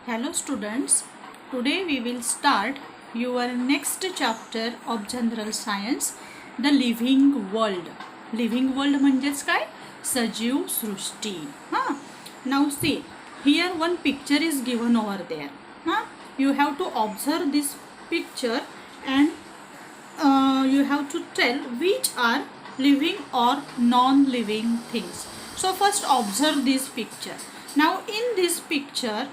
Hello students, today we will start your next chapter of General Science, the living world. Living world म्हणजेच काय? सजीव सृष्टी. Now see, here one picture is given over there. You have to observe this picture and you have to tell which are living or non-living things. So first observe this picture. Now in this picture,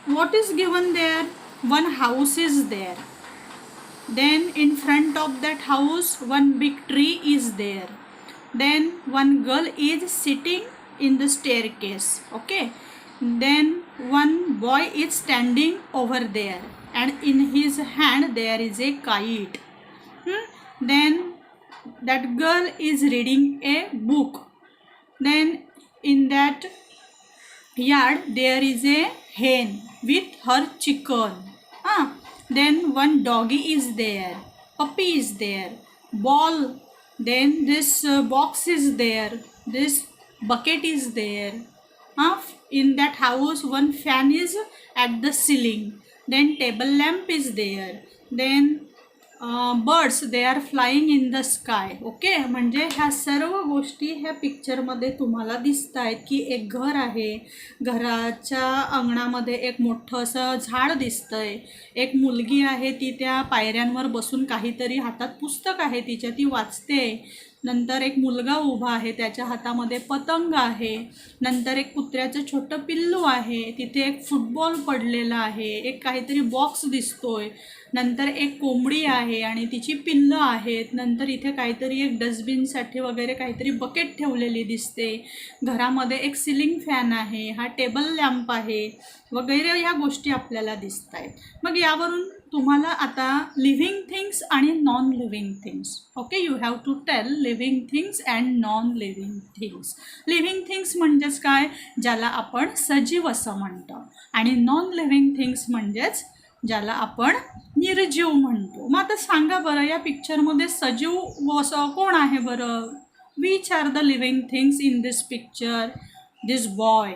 what is given there? One house is there. Then in front of that house one big tree is there. Then one girl is sitting in the staircase. Okay. Then one boy is standing over there and in his hand there is a kite. Then that girl is reading a book. Then in that yard there is a hen with her chicken. Then one doggy is there, puppy is there, ball, then this box is there, this bucket is there. In that house one fan is at the ceiling, then table lamp is there, then birds they are flying in the sky. Okay, म्हणजे ह्या सर्व गोष्टी ह्या पिक्चरमध्ये तुम्हाला दिसत आहेत की एक घर आहे, घराच्या अंगणामध्ये एक मोठं असं झाड दिसतंय, एक मुलगी आहे ती त्या पायऱ्यांवर बसून काहीतरी हातात पुस्तक आहे तिच्या ती वाचते, नंतर एक मुलगा उभा आहे त्याच्या हातामध्ये पतंग आहे, नंतर एक कुत्र्याचं छोटं पिल्लू आहे, तिथे एक फुटबॉल पडलेला आहे, एक काहीतरी बॉक्स दिसतोय, नंतर एक कोंबडी आहे आणि तिची पिल्लं आहेत, नंतर इथे काहीतरी एक डस्टबिनसाठी वगैरे काहीतरी बकेट ठेवलेली दिसते, घरामध्ये एक सिलिंग फॅन आहे, हा टेबल लॅम्प आहे वगैरे ह्या गोष्टी आपल्याला दिसत आहेत. मग यावरून तुम्हाला आता लिव्हिंग थिंग्स आणि non living things. Okay, you have to tell living things and non living things. Living things म्हणजेच काय, ज्याला आपण सजीव असं म्हणतो, आणि नॉन लिव्हिंग थिंग्स म्हणजेच ज्याला आपण निर्जीव म्हणतो. मग आता सांगा बरं, या पिक्चरमध्ये सजीव असं कोण आहे बरं? Which are the living things in this picture? This boy,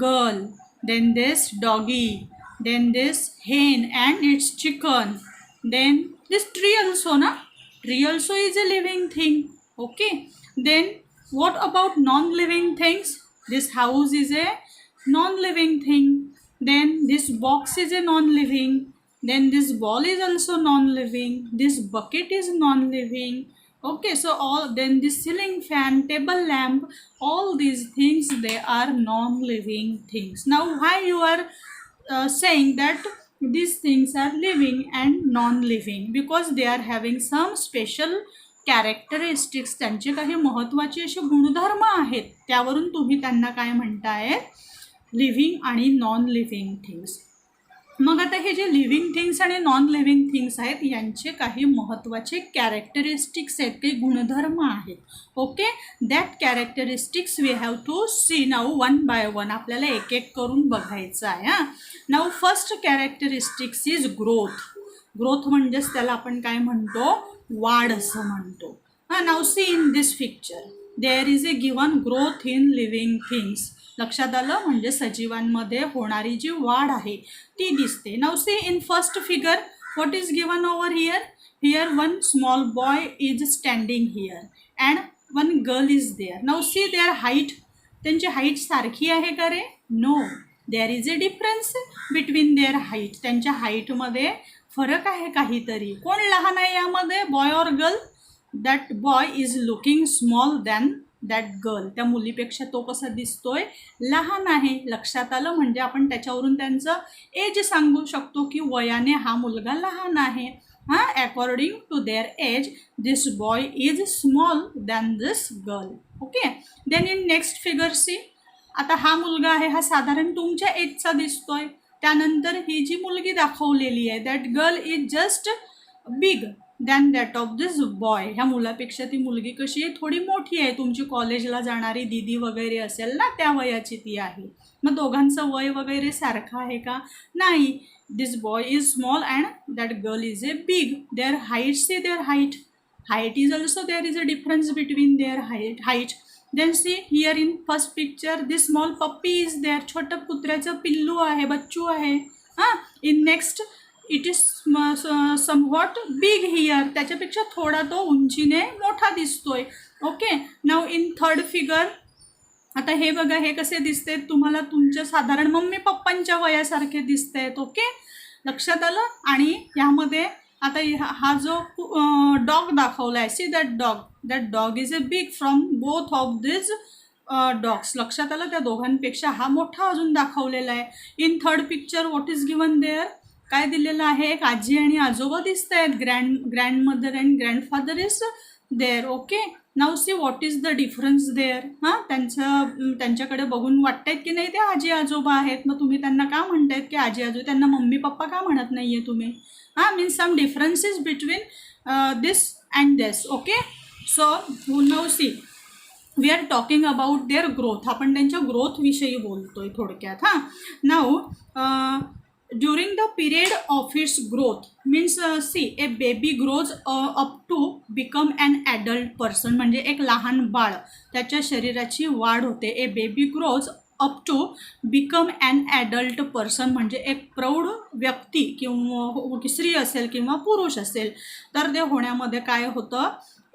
girl, then this doggy, then this hen and its chicken, then this tree also, na? Tree also is a living thing. Okay, then what about non-living things? This house is a non-living thing, then this box is a non-living, then this ball is also non-living, this bucket is non-living. Okay, so all, then this ceiling fan, table lamp, all these things they are non-living things. Now why you are saying that these things are living and non-living? Because they are having some special characteristics. त्यांचे काही महत्त्वाचे असे गुणधर्म आहेत, त्यावरून तुम्ही त्यांना काय म्हणताय? लिव्हिंग आणि नॉन लिव्हिंग थिंग्स. मग आता हे जे लिव्हिंग थिंग्स आणि नॉन लिव्हिंग थिंग्स आहेत यांचे काही महत्त्वाचे कॅरेक्टरिस्टिक्स आहेत, काही गुणधर्म आहेत. Okay, that characteristics we have to see now one by one. आपल्याला एक एक करून बघायचं आहे. Now first characteristics is growth. Growth म्हणजेच त्याला आपण काय म्हणतो? वाढ असं म्हणतो. Now see in this picture there is a given growth in living things. लक्षात आलं, म्हणजे सजीवांमध्ये होणारी जी वाढ आहे ती दिसते. Now see in first figure what is given over here? Here one small boy is standing here and one girl is there. Now see their height. त्यांची हाईट सारखी आहे का रे? No, there is a difference between their height. त्यांच्या हाईटमध्ये फरक आहे काहीतरी. कोण लहान आहे यामध्ये, boy or girl? That boy is looking small than that girl. त्या मुलीपेक्षा तो कसा दिसतोय? लहान आहे. लक्षात आलं, म्हणजे आपण त्याच्यावरून त्यांचं एज सांगू शकतो की वयाने हा मुलगा लहान आहे. According to their age this boy is small than this girl. Okay, then in next figure see. आता हा मुलगा आहे, हा साधारण तुमच्या एजचा दिसतोय. त्यानंतर ही जी मुलगी दाखवलेली आहे, that girl is just big than that of this boy. ह्या मुलापेक्षा ती मुलगी कशी आहे? थोडी मोठी आहे. तुमची कॉलेजला जाणारी दीदी वगैरे असेल ना, त्या वयाची ती आहे. मग दोघांचं वय वगैरे सारखं आहे का? नाही. This boy is small and that girl is a big. Their height, see their height. Height is also there is a difference between their height. Then see here in first picture this small puppy is there. छोटं कुत्र्याचं पिल्लू आहे, बच्चू आहे. हां, in next it is somewhat big here. त्याच्यापेक्षा थोडा तो उंचीने मोठा दिसतोय. Okay, now in third figure आता हे बघा, हे कसे दिसते तुम्हाला, तुमच्या साधारण मम्मी पप्पांच्या वयासारखे दिसत आहेत. ओके, लक्षात आलं. आणि यामध्ये आता हा जो डॉग दाखवला आहे, see that dog is a big from both of this dogs. लक्षात आलं, त्या दोघांपेक्षा हा मोठा अजून दाखवलेला आहे. In third picture what is given there, काय दिलेलं आहे, एक आजी आणि आजोबा दिसत आहेत. Grandmother and grandfather is there. Okay, now see what is the difference there. हां, त्यांच्याकडे बघून वाटतायत की नाही ते आजी आजोबा आहेत. मग तुम्ही त्यांना का म्हणतायत की आजी आजोबा, त्यांना मम्मी पप्पा का म्हणत नाही आहे तुम्ही? हां, means some differences between this and this. Okay, so now see we are talking about their growth. आपण त्यांच्या ग्रोथविषयी बोलतोय थोडक्यात. हां, now during the period of its growth means see a baby grows up to become an adult person. म्हणजे एक लहान बाळ, त्याच्या शरीराची वाढ होते. A baby grows up to become an adult person, म्हणजे एक प्रौढ व्यक्ती किंवा स्त्री असेल किंवा पुरुष असेल तर ते होण्यामध्ये काय होतं,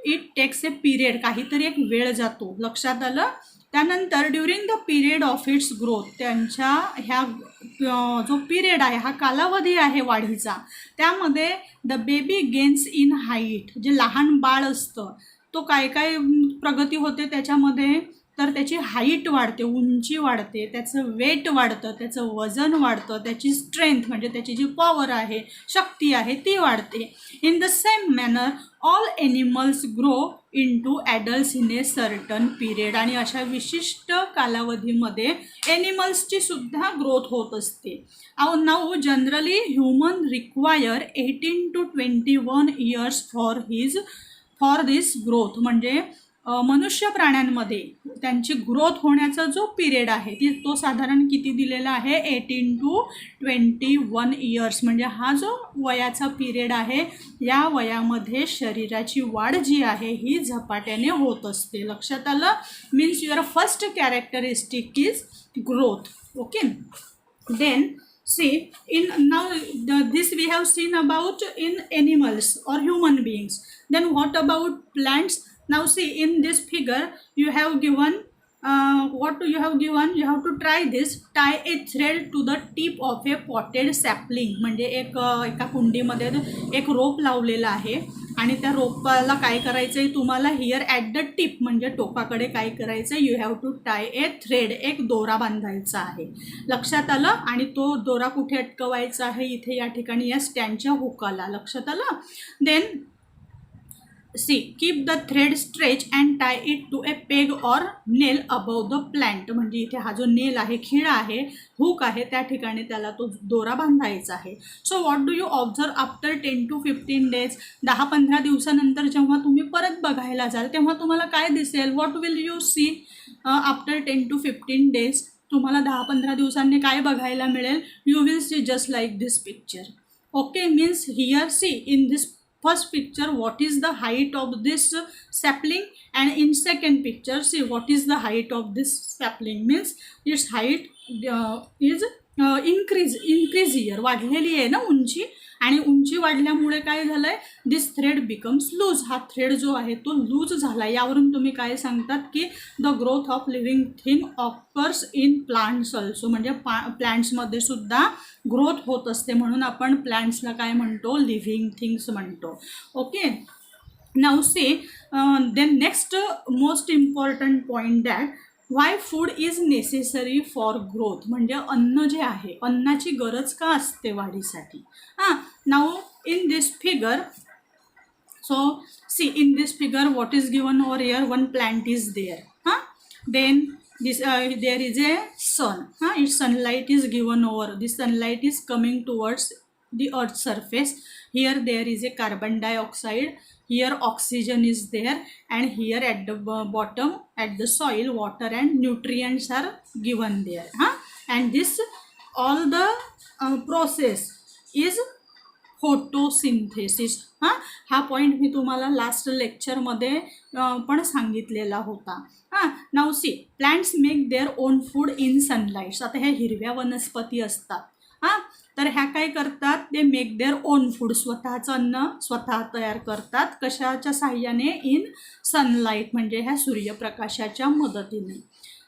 इट टेक्स ए पिरियड, काहीतरी एक वेळ जातो. लक्षात आलं. त्यानंतर during the period of its growth, त्यांच्या ह्या जो पिरियड आहे, हा कालावधी आहे वाढीचा, त्यामध्ये the baby gains in height, जे लहान बाळ असतं तो काय काय प्रगती होते त्याच्यामध्ये, तर त्याची हाईट वाढते, उंची वाढते, त्याचं वेट वाढतं, त्याचं वजन वाढतं, त्याची स्ट्रेंथ म्हणजे त्याची जी पॉवर आहे, शक्ती आहे ती वाढते. In the same manner all animals grow into adults in a certain period. आणि अशा विशिष्ट कालावधीमध्ये एनिमल्सची सुद्धा ग्रोथ होत असते. Now generally human require 18 to 21 years for this growth. म्हणजे मनुष्य प्राण्यांमध्ये त्यांची ग्रोथ होण्याचा जो पिरियड आहे तो साधारण किती दिलेला आहे, 18 to 21 इयर्स. म्हणजे हा जो वयाचा पिरियड आहे, या वयामध्ये शरीराची वाढ जी आहे ही झपाट्याने होत असते. लक्षात आलं. Means your first characteristic is growth. Okay, then see in now this we have seen about in animals or human beings. Then what about plants? Now see in this figure you have given what you have given, you have to try this. Tie a thread to the tip of a potted sapling. म्हणजे एका कुंडीमध्ये एक रोप लावलेला आहे आणि त्या रोपाला काय करायचं आहे तुम्हाला, हिअर ॲट द टिप म्हणजे टोकाकडे काय करायचं आहे, you have to tie a thread, एक दोरा बांधायचा आहे. लक्षात आलं. आणि तो दोरा कुठे अटकवायचा आहे, इथे या ठिकाणी या स्टँडच्या हुकाला. लक्षात आलं. Then see keep the thread stretch and tie it to a peg or nail above the plant. म्हणजे इथे हा जो नेल आहे, खिळा आहे, हुक आहे, त्या ठिकाणी त्याला तो दोरा बांधायचा आहे. So what do you observe after 10 to 15 days. 10-15 दिवसानंतर जेव्हा तुम्ही परत बघायला जाल तेव्हा तुम्हाला काय दिसेल, what will you see after 10 to 15 days. तुम्हाला 10-15 दिवसांनी काय बघायला मिळेल, you will see just like this picture. Okay, means here see in this first picture what is the height of this sapling, and in second picture see what is the height of this sapling. means its height is increase year, वाढलेली आहे ना उंची, आणि उंची वाढल्यामुळे काय झालं आहे, दिस थ्रेड बिकम्स लूज. हा थ्रेड जो आहे तो लूज झाला. यावरून तुम्ही काय सांगतात की the growth of living thing occurs in plants also. म्हणजे प्लांट्समध्ये सुद्धा ग्रोथ होत असते, म्हणून आपण प्लांट्सला काय म्हणतो, लिव्हिंग थिंग्स म्हणतो. Okay, now see then next most important point that why food is necessary for growth. म्हणजे अन्न जे आहे, अन्नाची गरज का असते वाढीसाठी. हां, now in this figure, so see in this figure what is given over here, one plant is there. हां, then this there is a sun. Its sunlight is given over. This sunlight is coming towards the earth's surface. Here there is a carbon dioxide, here oxygen is there, and here at the bottom at the soil water and nutrients are given there. And this all the process is photosynthesis. हा point मी तुम्हाला last लेक्चरमध्ये पण सांगितलेला होता. Now see, plants make their own food in sunlight. आता ह्या हिरव्या वनस्पती असतात, तर ह्या काय करतात, ते मेक देअर ओन फूड, स्वतःचं अन्न स्वतः तयार करतात. कशाच्या साहाय्याने? इन सनलाईट, म्हणजे ह्या सूर्यप्रकाशाच्या मदतीने.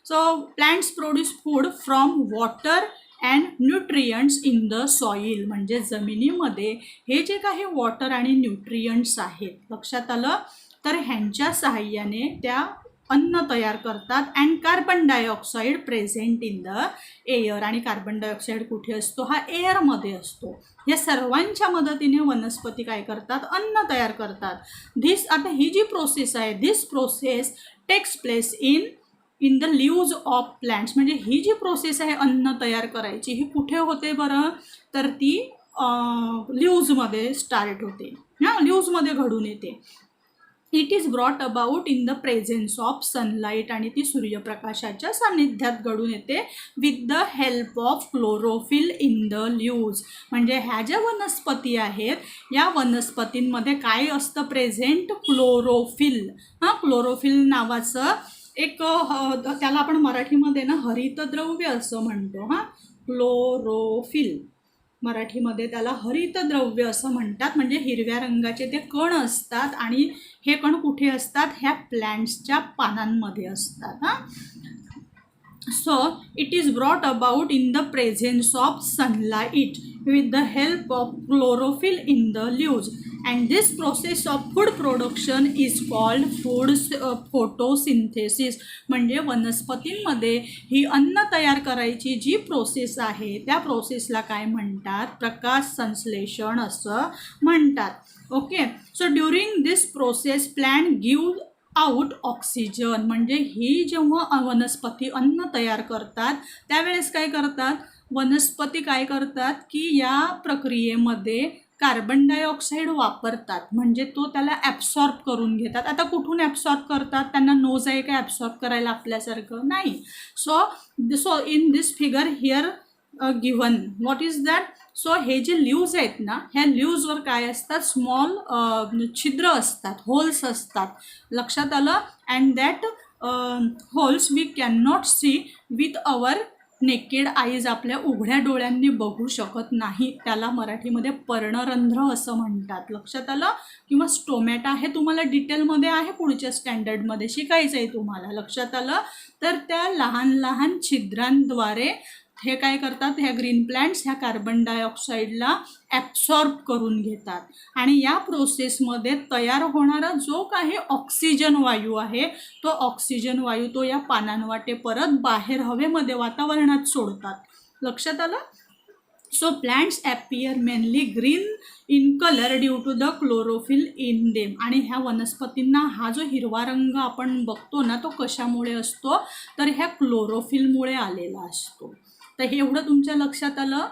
So plants produce food from water and nutrients in the soil, म्हणजे जमिनीमध्ये हे जे काही वॉटर आणि न्यूट्रियंट्स आहेत, लक्षात आलं, तर ह्यांच्या साहाय्याने त्या अन्न तयार करतात. And carbon dioxide present in the air, आणि कार्बन डायऑक्साईड कुठे असतो? हा एअरमध्ये असतो. या सर्वांच्या मदतीने वनस्पती काय करतात? अन्न तयार करतात. आता ही जी प्रोसेस आहे, this process takes place in the leaves of plants, म्हणजे ही जी प्रोसेस आहे अन्न तयार करायची, ही कुठे होते बरं? तर ती लीव्जमध्ये स्टार्ट होते, लीव्जमध्ये घडून येते. It is brought about in the presence of sunlight, आणि ती सूर्यप्रकाशाच्या सान्निध्यात घडून येते with the help of chlorophyll in the leaves. म्हणजे ह्या ज्या वनस्पती आहेत, या वनस्पतींमध्ये काय असतं प्रेझेंट? क्लोरोफिल. क्लोरोफिल नावाचं एक, त्याला आपण मराठीमध्ये ना हरितद्रव्य असं म्हणतो. क्लोरोफिल, मराठीमध्ये त्याला हरितद्रव्य असं म्हणतात. म्हणजे हिरव्या रंगाचे ते कण असतात, आणि हे कण कुठे असतात? ह्या प्लॅन्ट्सच्या पानांमध्ये असतात. So it is brought about in the presence of sunlight with the help of chlorophyll in the leaves, and this process of food production is called photosynthesis. म्हणजे वनस्पतींमध्ये ही अन्न तयार करायची जी प्रोसेस आहे, त्या प्रोसेसला काय म्हणतात? प्रकाश संश्लेषण असं म्हणतात. Okay, so during this process plant give out oxygen. म्हणजे ही जेव्हा वनस्पती अन्न तयार करतात, त्यावेळेस काय करतात? वनस्पती काय करतात की या प्रक्रियेमध्ये कार्बन डायऑक्साईड वापरतात, म्हणजे तो त्याला ॲब्सॉर्ब करून घेतात. आता कुठून ॲब्सॉर्ब करतात? त्यांना नोज आहे का ॲब्सॉर्ब करायला आपल्यासारखं? नाही. So in this figure here given, what is that? So हे जे लीव्ज आहेत ना, ह्या लीव्जवर काय असतात? स्मॉल छिद्र असतात, होल्स असतात. लक्षात आलं? And that holes we can not see with our naked eyes, आपल्या उघड्या डोळ्यांनी बघू शकत नाही. त्याला मराठीमध्ये पर्णरंध्र असं म्हणतात. लक्षात आलं? किंवा स्टोमॅटा, हे तुम्हाला डिटेलमध्ये आहे, पुढच्या स्टँडर्डमध्ये शिकायचं आहे तुम्हाला. लक्षात आलं? तर त्या लहान लहान छिद्रांद्वारे हे काय करतात? ह्या ग्रीन प्लांट्स ह्या कार्बन डायऑक्साईडला ॲब्सॉर्ब करून घेतात, आणि या प्रोसेसमध्ये तयार होणारा जो काही ऑक्सिजन वायू आहे, तो ऑक्सिजन वायू तो या पानांवाटे परत बाहेर हवेमध्ये वातावरणात सोडतात. लक्षात आलं? So plants appear mainly green in colour due to the chlorophyll in them. आणि ह्या वनस्पतींना हा जो हिरवा रंग आपण बघतो ना, तो कशामुळे असतो? तर ह्या क्लोरोफिलमुळे आलेला असतो. तर हे एवढं तुमच्या लक्षात आलं?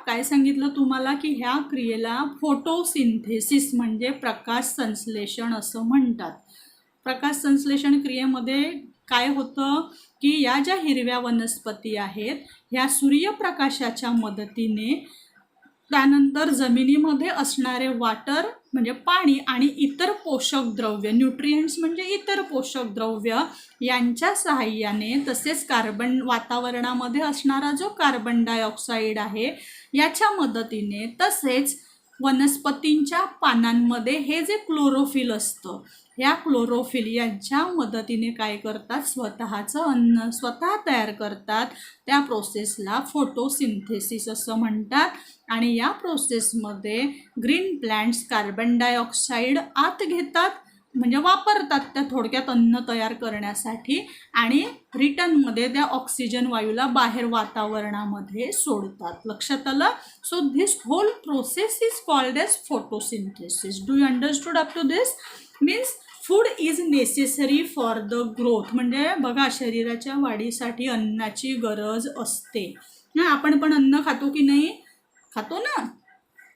काय सांगितलं तुम्हाला की ह्या क्रियेला फोटोसिंथेसिस म्हणजे प्रकाश संश्लेषण असं म्हणतात. प्रकाश संश्लेषण क्रियेमध्ये काय होतं की या ज्या हिरव्या वनस्पती आहेत, ह्या सूर्यप्रकाशाच्या मदतीने त्यानंतर जमिनीमध्ये असणारे वॉटर म्हणजे पाणी आणि इतर पोषक द्रव्य, न्यूट्रिएंट्स म्हणजे इतर पोषक द्रव्य, यांच्या सहाय्याने, तसेच वातावरणामध्ये असणारा जो कार्बन डायऑक्साईड आहे याच्या मदतीने, तसेच वनस्पतींच्या पानांमध्ये हे जे क्लोरोफिल असतं, ह्या क्लोरोफिल यांच्या मदतीने काय करतात? स्वतःचं अन्न स्वतः तयार करतात. त्या प्रोसेसला फोटोसिंथेसिस असं म्हणतात. आणि या प्रोसेसमध्ये ग्रीन प्लांट्स कार्बन डायऑक्साईड आत घेतात, म्हणजे वापरतात त्या थोडक्यात अन्न तयार करण्यासाठी, आणि रिटर्नमध्ये त्या ऑक्सिजन वायूला बाहेर वातावरणामध्ये सोडतात. लक्षात आलं? So this whole process is called as photosynthesis. Do you understood up to this? Means food is necessary for the growth. म्हणजे बघा, शरीराच्या वाढीसाठी अन्नाची गरज असते. आपण पण अन्न खातो की नाही? खातो ना?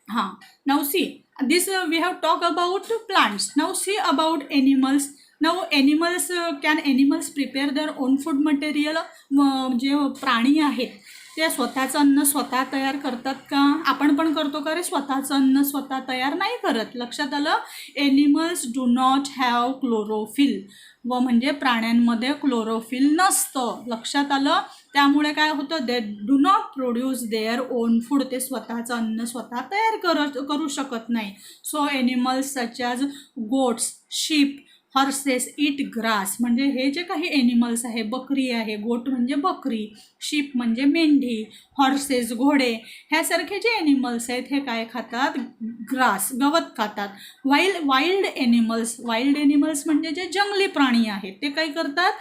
हां. Now see, this we have talk about plants. Now see about animals. Now animals, can animals prepare their own food material? जे प्राणी आहेत ते स्वतःचं अन्न स्वतः तयार करतात का? आपण पण करतो का रे स्वतःचं अन्न स्वतः तयार नाही करत. लक्षात आलं. Animals do not have chlorophyll, व म्हणजे प्राण्यांमध्ये क्लोरोफिल नसतं. लक्षात आलं. त्यामुळे काय होतं, they do not produce their own food, ते स्वतःचं अन्न स्वतः तयार करू शकत नाही. So animals such as goats, sheep, horses eat grass, म्हणजे हे जे काही एनिमल्स आहे, बकरी आहे, गोट म्हणजे बकरी, शीप म्हणजे मेंढी, हॉर्सेस घोडे, ह्यासारखे जे एनिमल्स आहेत हे काय खातात, ग्रास, गवत खातात. वाईल्ड एनिमल्स म्हणजे जे जंगली प्राणी आहेत ते काय करतात,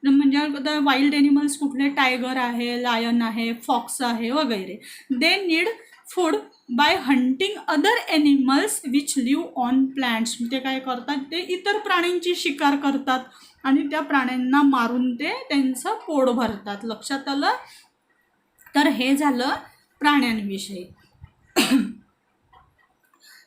म्हणजे वाईल्ड एनिमल्स कुठले, टायगर आहे, लायन आहे, फॉक्स आहे वगैरे. They need food by hunting other animals which live on plants, ते काय करतात, ते इतर प्राण्यांची शिकार करतात आणि त्या प्राण्यांना मारून ते त्यांचं पोट भरतात. लक्षात आलं. तर हे झालं प्राण्यांविषयी.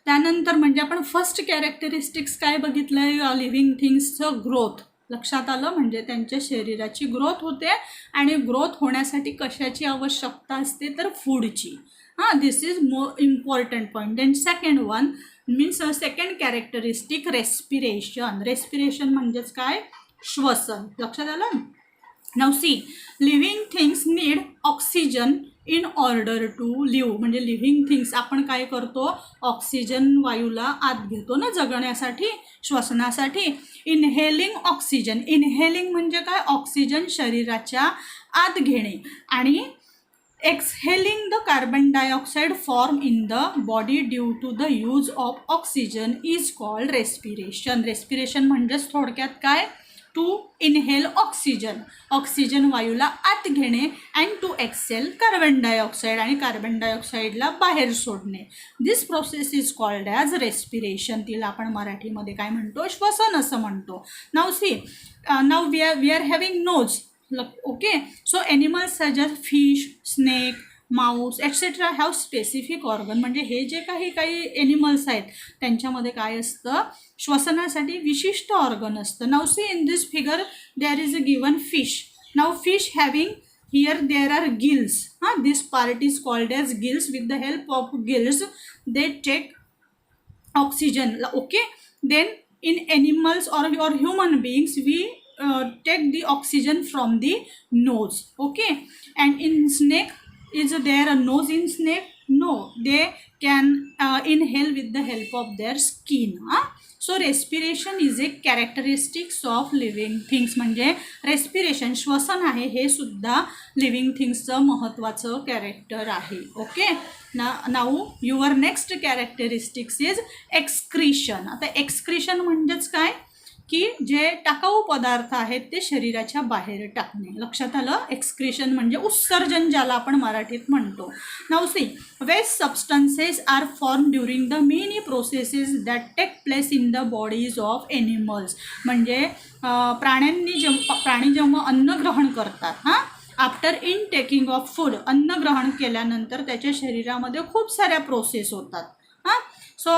त्यानंतर म्हणजे आपण फर्स्ट कॅरेक्टरिस्टिक्स काय बघितलं, लिव्हिंग थिंग्सचं ग्रोथ. लक्षात आलं. म्हणजे त्यांच्या शरीराची ग्रोथ होते आणि ग्रोथ होण्यासाठी कशाची आवश्यकता असते, तर फूडची. This is more important point. Then second one means second characteristic respiration. Respiration म्हणजेच काय, श्वसन. लक्षात आलं. Now see, living things need oxygen in order to live. म्हणजे लिव्हिंग थिंग्स आपण काय करतो, ऑक्सिजन वायूला आत घेतो ना जगण्यासाठी, श्वसनासाठी. इनहेलिंग ऑक्सिजन, इनहेलिंग म्हणजे काय, ऑक्सिजन शरीराच्या आत घेणे, आणि exhaling the carbon dioxide form in the body due to the use of oxygen is called respiration. Respiration म्हणजेच थोडक्यात काय, टू इनहेल ऑक्सिजन, ऑक्सिजन वायूला आत घेणे, and to exhale carbon dioxide, आणि कार्बन डायऑक्साईडला बाहेर सोडणे. This process is called as respiration. तिला आपण मराठीमध्ये काय म्हणतो, श्वसन असं म्हणतो. Now see, now we are having nose. Okay, so animals such as fish, snake, Mouse etcetera have specific organ. म्हणजे हे जे काही एनिमल्स आहेत त्यांच्यामध्ये काय असतं, श्वसनासाठी विशिष्ट ऑर्गन असतं. Now see, in this figure there is a given fish. Now fish having here there are gills. This part is called as gills. With the help of gills they take oxygen. Okay, then in animals or human beings we take the oxygen from the nose. Okay, and in snake, is there a nose in snake? No, they can inhale with the help of their skin. So respiration is a characteristics of living things. म्हणजे respiration, श्वसन आहे, हे सुद्धा living थिंग्सचं महत्त्वाचं character आहे. Okay, now your next characteristics is excretion. आता excretion म्हणजेच काय, की जे टाकाऊ पदार्थ आहेत ते शरीराच्या बाहेर टाकणे. लक्षात आलं. एक्सक्रीशन म्हणजे उत्सर्जन, ज्याला आपण मराठीत म्हणतो. Now see, waste substances are form during the many processes that take place in the bodies of animals. म्हणजे प्राणी जेव्हा अन्न ग्रहण करतात, after in taking of food, अन्न ग्रहण केल्यानंतर त्याच्या शरीरामध्ये खूप साऱ्या प्रोसेस होतात. सो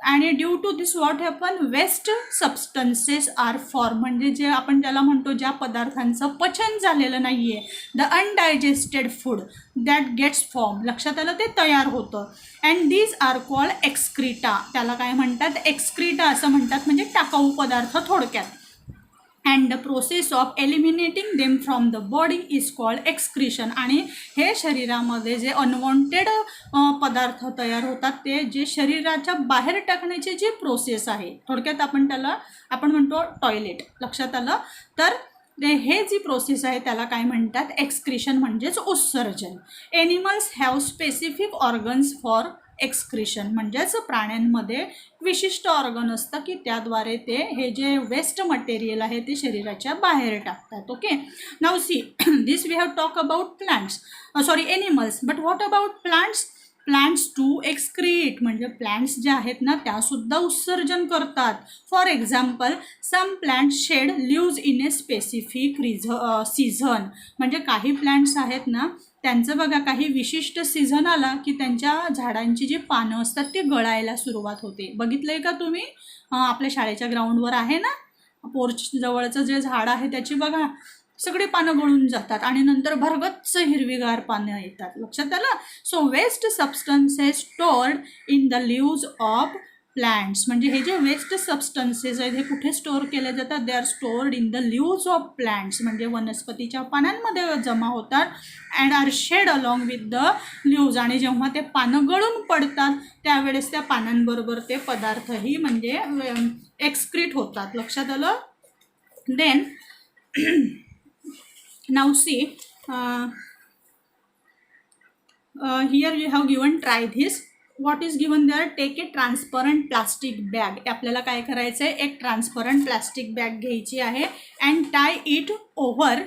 आणि due to this what happen, waste substances are form. म्हणजे जे आपण ज्याला म्हणतो, ज्या पदार्थांचं पचन झालेलं नाही आहे, the undigested food that gets form. लक्षात आलं, ते तयार होतं. And these are called excreta. त्याला काय म्हणतात, एक्सक्रीटा असं म्हणतात, म्हणजे टाकाऊ पदार्थ थोडक्यात. And the process of eliminating them from the body is called excretion. आणि हे शरीरामध्ये जे अनवॉन्टेड पदार्थ तयार होतात, ते जे शरीराच्या बाहेर टाकण्याची जी प्रोसेस आहे, थोडक्यात आपण म्हणतो टॉयलेट. लक्षात आलं. तर हे जी प्रोसेस आहे त्याला काय म्हणतात, एक्सक्रीशन म्हणजेच उत्सर्जन. Animals have specific organs for excretion. म्हणजेच प्राण्यांमध्ये विशिष्ट ऑर्गन असतं की त्याद्वारे ते हे जे वेस्ट मटेरियल आहे ते शरीराच्या बाहेर टाकतात. Okay, now see, this we have talk about plants, animals. But what about plants? Plants to excrete. म्हणजे प्लांट्स जे आहेत ना त्यासुद्धा उत्सर्जन करतात. For example, some plants shed leaves in a specific season. म्हणजे काही प्लांट्स आहेत ना त्यांचं बघा, काही विशिष्ट सीझन आला की त्यांच्या झाडांची जी पानं असतात ती गळायला सुरुवात होते. बघितलं आहे का तुम्ही? आपल्या शाळेच्या ग्राउंडवर आहे ना, पोर्च जवळचं जे झाड आहे त्याची बघा सगळी पानं गळून जातात आणि नंतर भरगच्च हिरवीगार पानं येतात. लक्षात आलं. So waste substances stored in the leaves of plants, म्हणजे हे जे वेस्ट सबस्टन्सेस आहेत हे कुठे स्टोअर केले जातात? They are stored in the leaves of plants, म्हणजे वनस्पतीच्या पानांमध्ये जमा होतात. And are shed along with the leaves, आणि जेव्हा ते पानं गळून पडतात त्यावेळेस त्या पानांबरोबर ते पदार्थही म्हणजे एक्सक्रीट होतात. लक्षात आलं. Then now see here you have given try this. what is given there? take a transparent plastic bag. आपल्याला काय करायचं आहे? एक ट्रान्सपरंट प्लास्टिक बॅग घ्यायची आहे and tie it over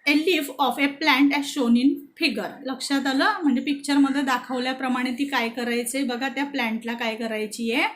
a leaf of A plant as shown in figure. लक्षात आलं. म्हणजे पिक्चरमध्ये दाखवल्याप्रमाणे ती काय करायचं आहे बघा, त्या प्लांटला काय करायची आहे?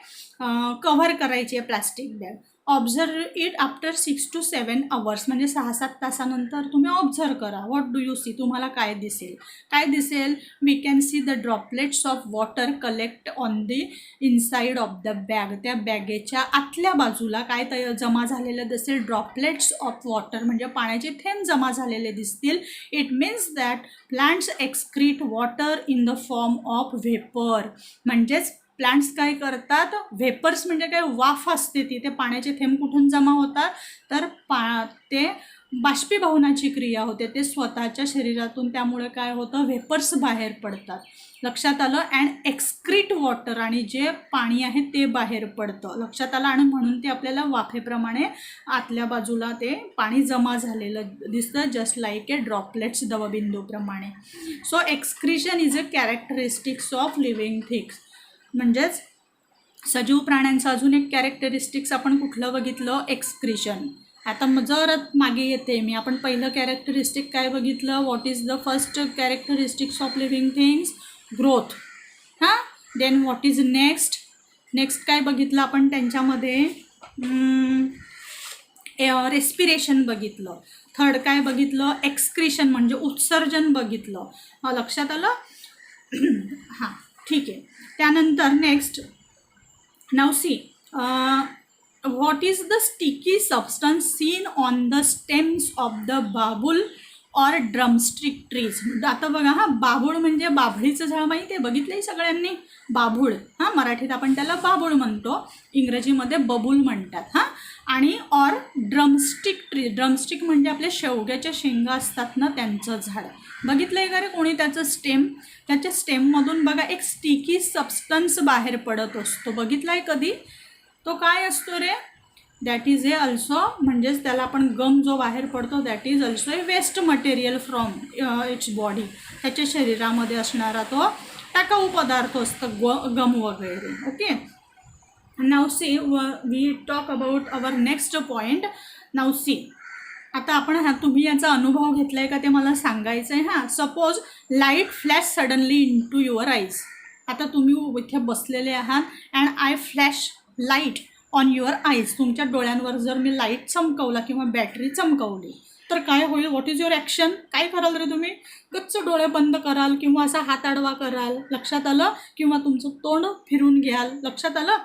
कव्हर करायची आहे plastic bag. Observe it after 6 to 7 hours, म्हणजे 6-7 तासानंतर तुम्ही ऑब्झर्व करा. What do you see? तुम्हाला काय दिसेल? काय दिसेल? We can see the droplets of water collect on the inside of the bag. त्या बॅगेच्या आतल्या बाजूला काय जमा झालेलं दिसेल? ड्रॉपलेट्स ऑफ वॉटर, म्हणजे पाण्याचे थेंब जमा झालेले दिसतील. It means that plants excrete water in the form of vapour. म्हणजेच प्लांट्स काय करतात? व्हेपर्स म्हणजे काय? वाफ असते ती. ते पाण्याचे थेंब कुठून जमा होतात? तर ते बाष्पीभवनाची क्रिया होते, ते स्वतःच्या शरीरातून. त्यामुळे काय होतं? व्हेपर्स बाहेर पडतात. लक्षात आलं. अँड एक्सक्रीट वॉटर, आणि जे पाणी आहे ते बाहेर पडतं. लक्षात आलं. आणि म्हणून ते आपल्याला वाफेप्रमाणे आतल्या बाजूला ते पाणी जमा झालेलं दिसतं, जस्ट लाईक ए ड्रॉपलेट्स, दवबिंदूप्रमाणे. So excretion is a characteristics of living things. म्हणजेच सजीव प्राण्यांचं अजून एक कॅरेक्टरिस्टिक्स आपण कुठलं बघितलं? एक्सक्रिशन. आता जर मागे येते मी, आपण पहिलं कॅरेक्टरिस्टिक काय बघितलं? What is the first characteristics of living things? Growth. हां. देन व्हॉट इज नेक्स्ट काय बघितलं आपण त्यांच्यामध्ये? रेस्पिरेशन बघितलं. थर्ड काय बघितलं? एक्सक्रिशन म्हणजे उत्सर्जन बघितलं. लक्षात आलं. हां, ठीक आहे. त्यानंतर next, now see what is the sticky substance seen on the stems of the babul or drumstick trees. आता बघा, हा बाभूळ म्हणजे बाभळीचं झाड माहिती आहे, बघितलं आहे सगळ्यांनी? बाभूळ. हां, मराठीत आपण त्याला बाभूळ म्हणतो, इंग्रजीमध्ये बबूल म्हणतात. हां. आणि ऑर ड्रमस्टिक ट्री. ड्रमस्टिक म्हणजे आपल्या शेवग्याच्या शेंगा असतात ना, त्यांचं झाड. बघितलं आहे का रे कोणी त्याचं स्टेम? त्याच्या स्टेममधून बघा एक स्टिकी सबस्टन्स बाहेर पडत असतो. बघितला आहे कधी? तो काय असतो रे? दॅट इज ए ऑल्सो, म्हणजेच त्याला आपण गम जो बाहेर पडतो that is also a waste material from its body. त्याच्या शरीरामध्ये असणारा तो टाकाऊ पदार्थ असतं, गम वगैरे. Okay. Now see we talk about our next point. Now see, आता आपण तुम्ही याचा अनुभव घेतला आहे का ते मला सांगायचं आहे. हां. Suppose light flash suddenly into your eyes. आता तुम्ही इथे बसलेले आहात and I flash light on your eyes. तुमच्या डोळ्यांवर जर मी लाईट चमकवला किंवा बॅटरी चमकवली तर काय होईल? What is your action? काय कराल रे तुम्ही? गच्च डोळे बंद कराल किंवा असा हात आडवा कराल. लक्षात आलं. किंवा तुमचं तोंड फिरून घ्याल. लक्षात आलं.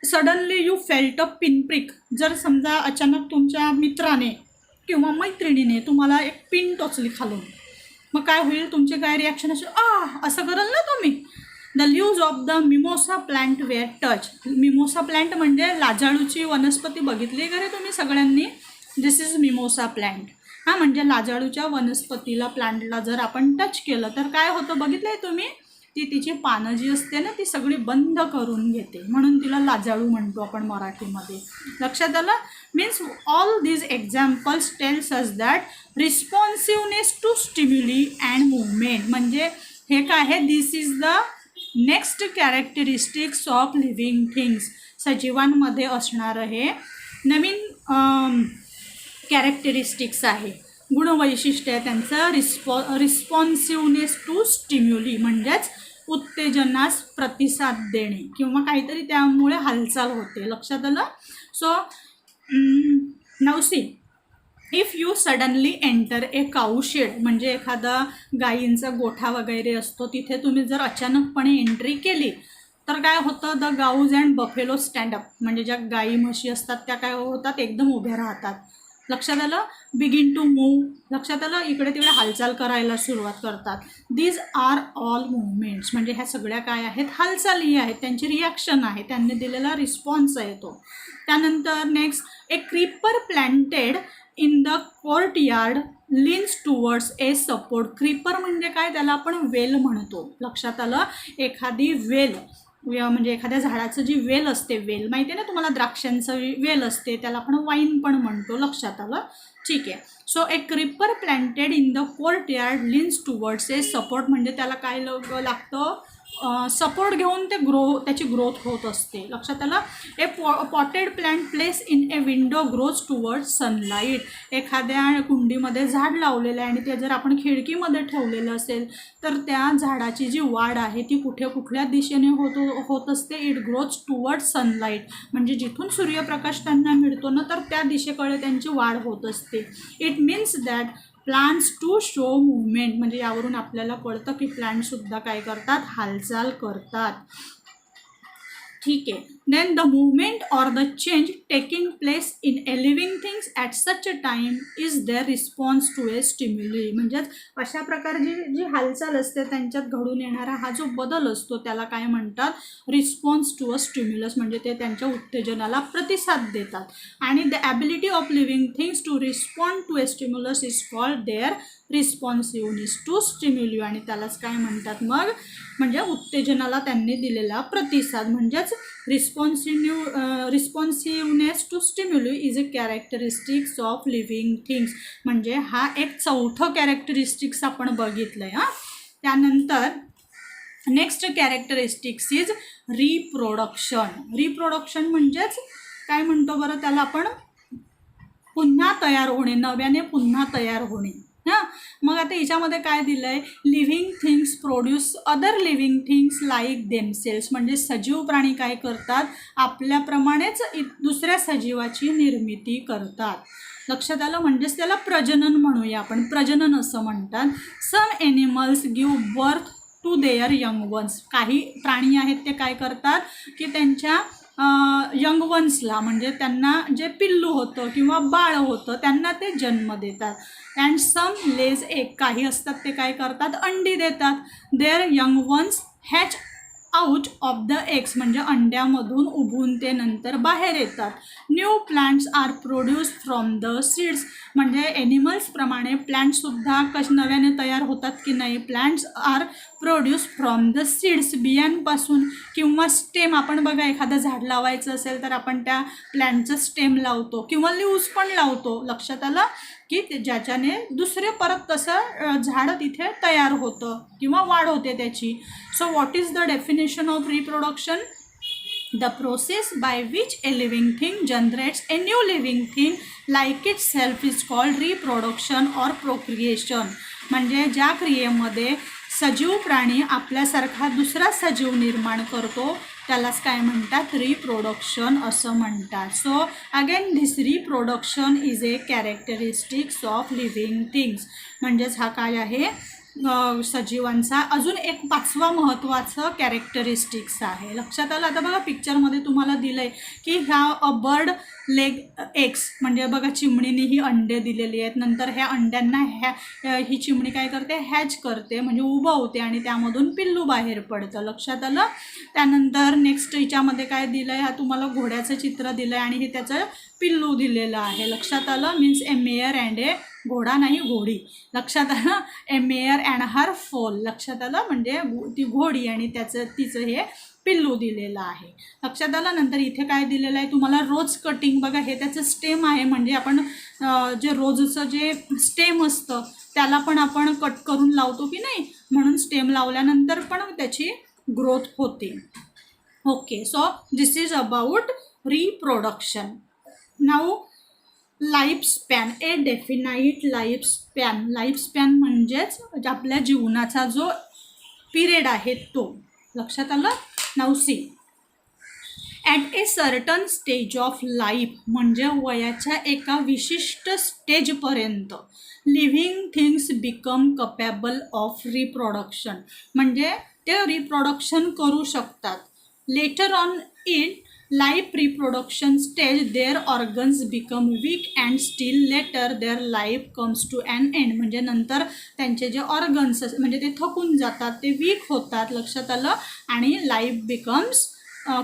Suddenly you felt a pinprick. जर समजा अचानक तुमच्या मित्राने किंवा मैत्रिणीने तुम्हाला एक पिन टोचली खालून, मग काय होईल? तुमचे काय रिॲक्शन असेल? असं कराल ना तुम्ही. The leaves of the mimosa plant were touch. Mimosa plant म्हणजे लाजाळूची वनस्पती. बघितली का रे तुम्ही सगळ्यांनी? This is mimosa plant. हां, म्हणजे लाजाळूच्या वनस्पतीला, प्लांटला जर आपण टच केलं तर काय होतं? बघितलं आहे तुम्ही? ती तिची पानं जी असते ना ती सगळी बंद करून घेते, म्हणून तिला लाजाळू म्हणतो आपण मराठीमध्ये. लक्षात आलं. Means all these examples tells us that responsiveness to stimuli and movement. म्हणजे हे काय आहे? This is the next characteristics of living things. सजीवांमध्ये असणारं हे नवीन कॅरेक्टरिस्टिक्स आहे, गुणवैशिष्ट्य आहे त्यांचं. रिस्पॉन्सिव्हनेस टू स्टिम्युली म्हणजेच उत्तेजनास प्रतिसाद देणे किंवा काहीतरी त्यामुळे हालचाल होते. लक्षात आलं. So now see, if you suddenly enter a cow shed, म्हणजे एखादा गायींचा गोठा वगैरे असतो, तिथे तुम्ही जर अचानकपणे एंट्री केली तर काय होतं? The cows and buffalo stand up. म्हणजे ज्या गायी म्हशी असतात त्या काय होतात? एकदम उभ्या राहतात. लक्षात आलं. बिगिन टू मूव्ह, लक्षात आलं. इकडे तिकडे हालचाल करायला सुरुवात करतात. दीज आर ऑल मुवमेंट्स, म्हणजे ह्या सगळ्या काय आहेत, हालचाली आहेत, त्यांची रिॲक्शन आहे, त्यांनी दिलेला रिस्पॉन्स आहे तो. त्यानंतर next, A creeper प्लॅन्टेड in the courtyard leans towards a support. Creeper म्हणजे काय, त्याला आपण वेल म्हणतो. लक्षात आलं. एखादी वेल म्हणजे एखाद्या झाडाचं जी वेल असते, वेल माहिती आहे ना तुम्हाला, द्राक्षांचं वेल असते, त्याला आपण वाईन पण म्हणतो. लक्षात आलं. ठीक आहे. So A creeper प्लॅन्टेड in the courtyard leans towards a support, म्हणजे त्याला काय लागतं, सपोर्ट घेऊन त्याची ग्रोथ होत असते. लक्षात आलं. A potted plant place in a window grows towards sunlight. एखाद्या कुंडीमध्ये झाड लावलेलं आहे आणि ते जर आपण खिडकीमध्ये ठेवलेलं असेल तर त्या झाडाची जी वाढ आहे ती कुठल्या दिशेने होत असते. इट ग्रोज टुवर्ड्स सनलाईट, म्हणजे जिथून सूर्यप्रकाश त्यांना मिळतो ना, तर त्या दिशेकडे त्यांची वाढ होत असते. It means that plants to show movement, म्हणजे यावरून आपल्याला कळतं की प्लांटसुद्धा काय करतात, हालचाल करतात. ठीक आहे. Then the movement or the change taking place in a living things at such a time is their response to a stimuli. म्हणजेच अशा प्रकारची जी हालचाल असते त्यांच्यात घडून येणारा हा जो बदल असतो त्याला काय म्हणतात, रिस्पॉन्स टू अ स्टिम्युलस, म्हणजे ते त्यांच्या उत्तेजनाला प्रतिसाद देतात. आणि the ability of living things to respond to a stimulus is called their responsiveness to stimuli, आणि त्यालाच काय म्हणतात मग, म्हणजे उत्तेजनाला त्यांनी दिलेला प्रतिसाद. म्हणजेच responsiveness to stimuli is a characteristics of living things, म्हणजे हा एक चौथं कॅरेक्टरिस्टिक्स आपण बघितलं आहे. त्यानंतर next characteristics is reproduction. Reproduction म्हणजेच काय म्हणतो बरं त्याला आपण, पुन्हा तयार होणे, नव्याने पुन्हा तयार होणे. हां, मग आता याच्यामध्ये काय दिलं आहे, living things produce other living things like themselves, म्हणजे सजीव प्राणी काय करतात, आपल्याप्रमाणेच दुसऱ्या सजीवाची निर्मिती करतात. लक्षात आलं. म्हणजेच त्याला प्रजनन म्हणूया आपण, प्रजनन असं म्हणतात. Some animals give birth to their young ones. काही प्राणी आहेत ते काय करतात की त्यांच्या यंग वन्सला, म्हणजे त्यांना जे पिल्लू होतं किंवा बाळ होतं त्यांना ते जन्म देतात. And some lays egg. काही असतात ते काय करतात, अंडी देतात. Their young ones hatch out of the eggs, म्हणजे अंड्यामधून उभून ते नंतर बाहेर येतात. New plants are produce from the seeds, म्हणजे ॲनिमल्सप्रमाणे प्लांट्ससुद्धा नव्याने तयार होतात की नाही, plants are produce from the seeds, बियांपासून किंवा स्टेम. आपण बघा एखादं झाड लावायचं असेल तर आपण त्या प्लांटचं स्टेम लावतो किंवा लीव्स पण लावतो. लक्षात आलं की ज्याच्याने दुसरे परत तसं झाड तिथे तयार होतं किंवा वाढ होते त्याची. So what is the definition of reproduction? The process by which A living thing generates a new living thing like it self is called reproduction or procreation, म्हणजे ज्या क्रियेमध्ये सजीव प्राणी आपल्यासारखा दुसरा सजीव निर्माण करतो त्यालाच काय म्हणतात, रिप्रोडक्शन असं म्हणतात. So again this reproduction is a characteristics of living things, म्हणजेच हा काय आहे, सजीवांचा अजून एक पाचवा महत्त्वाचं कॅरेक्टरिस्टिक्स आहे. लक्षात आलं. आता बघा पिक्चरमध्ये तुम्हाला दिलं आहे की ह्या अ बर्ड लेग एग्स, म्हणजे बघा चिमणीने ही अंडे दिलेली आहेत. नंतर ह्या अंड्यांना ही चिमणी काय करते, हॅच करते, म्हणजे उभवते आणि त्यामधून पिल्लू बाहेर पडतं. लक्षात आलं. त्यानंतर नेक्स्ट हिच्यामध्ये काय दिलं आहे, हा तुम्हाला घोड्याचं चित्र दिलं आहे आणि हे त्याचं पिल्लू दिलेलं आहे. लक्षात आलं. Means A mayor and A, घोडा नाही घोडी. लक्षात आलं. ए मेयर अँड हर फोल. लक्षात आलं. म्हणजे ती घोडी आणि तिचं हे पिल्लू दिलेलं आहे. लक्षात आलं. नंतर इथे काय दिलेलं आहे तुम्हाला, रोज कटिंग. बघा हे त्याचं स्टेम आहे, म्हणजे आपण जे रोजचं जे स्टेम असतं त्याला पण आपण कट करून लावतो की नाही, म्हणून स्टेम लावल्यानंतर पण त्याची ग्रोथ होते. Okay. So this is about reproduction. Now life span, a definite life span. Life span म्हणजेच आपल्या जीवनाचा जो पिरियड आहे तो. लक्षात आलं. Now see, at a certain stage of life, म्हणजे वयाच्या एका विशिष्ट स्टेजपर्यंत living things become capable of reproduction, म्हणजे ते रिप्रोडक्शन करू शकतात. Later on it life reproduction stage their organs become weak and still later their life comes to an end. म्हणजे नंतर त्यांचे जे ऑर्गन्स म्हणजे ते थकून जातात, ते वीक होतात, लक्षात आलं, आणि life